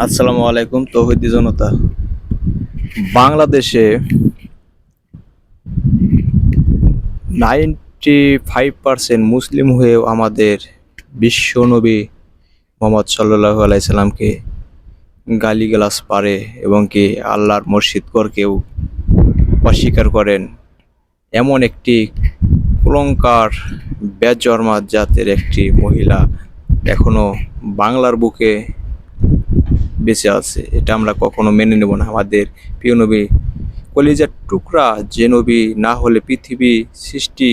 আসসালামু আলাইকুম তৌহিদি জনতা। বাংলাদেশে 95% মুসলিম হয়েও আমাদের বিশ্ব নবী মোহাম্মদ সাল্লাল্লাহু আলাইহি সাল্লামকে গালিগালাজ পারে এবং কি আল্লাহর মসজিদকেও অস্বীকার করেন। এমন একটি কুলঙ্কার বেজন্মা জাতের একটি মহিলা এখনো বাংলার বুকে বেঁচে আছে। এটা আমরা কখনো মেনে নেব না। আমাদের প্রিয় নবী কলিজার টুকরা যে নবী না হলে পৃথিবী সৃষ্টি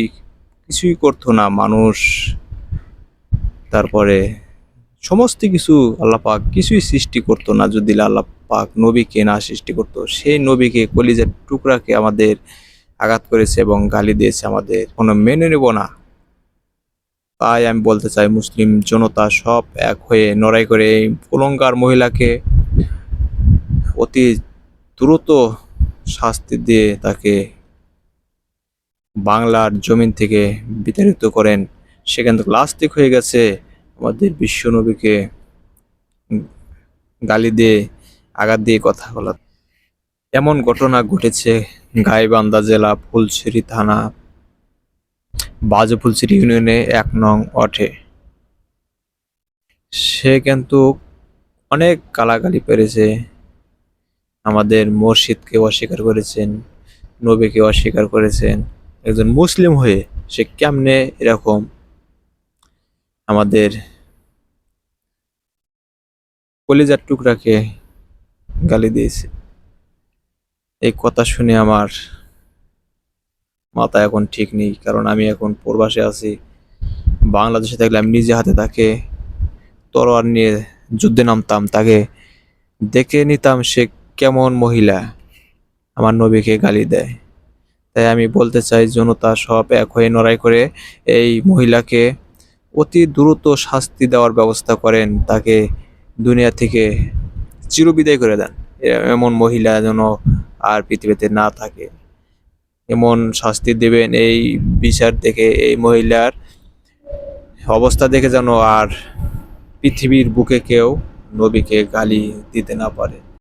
কিছুই করতো না। মানুষ, তারপরে সমস্ত কিছু আল্লাহ পাক কিছুই সৃষ্টি করতো না যদি আল্লাহ পাক নবীকে না সৃষ্টি করতো। সেই নবীকে কলিজার টুকরাকে আমাদের আঘাত করেছে এবং গালি দিয়েছে, আমাদের কোনো মেনে নেব না। তাই আমি বলতে চাই মুসলিম জনতা সব এক হয়ে লড়াই করে এই কুলঙ্কার মহিলাকে অতি দ্রুত শাস্তি দিয়ে তাকে বাংলার জমিন থেকে বিতাড়িত করেন। সেখান থেকে লাস্টিক হয়ে গেছে আমাদের বিশ্ব নবীকে গালি দিয়ে আঘাত দিয়ে কথা বলা। এমন ঘটনা ঘটেছে গাইবান্ধা জেলা ফুলছড়ি থানা বাজে ফুলছড়ি ইউনিয়নে 1 নং ওয়ার্ডে। সে কিন্তু অনেক গালাগালি পেরেছে, আমাদের মসজিদকে অস্বীকার করেছেন, নবীকে অস্বীকার করেছেন। একজন মুসলিম হয়ে সে কেমনে এরকম আমাদের কলিজার টুকরাকে গালি দিয়েছে। এই কথা শুনে আমার মাথা এখন ঠিক নেই, কারণ আমি এখন প্রবাসে আছি। বাংলাদেশে থাকলে আমি নিজে হাতে তাকে তলোয়ার নিয়ে যুদ্ধে নামতাম, তাকে দেখে নিতাম সে কেমন মহিলা আমার নবীকে গালি দেয়। তাই আমি বলতে চাই জনতা সব এক হয়ে লড়াই করে এই মহিলাকে অতি দ্রুত শাস্তি দেওয়ার ব্যবস্থা করেন, তাকে দুনিয়া থেকে চিরবিদায় করে দেন। এমন মহিলা যেন আর পৃথিবীতে না থাকে। এমন শাস্তি দেবেন, এই বিচার দেখে এই মহিলার অবস্থা দেখে যেন আর পৃথিবীর বুকে কেউ নবীকে গালি দিতে না পারে।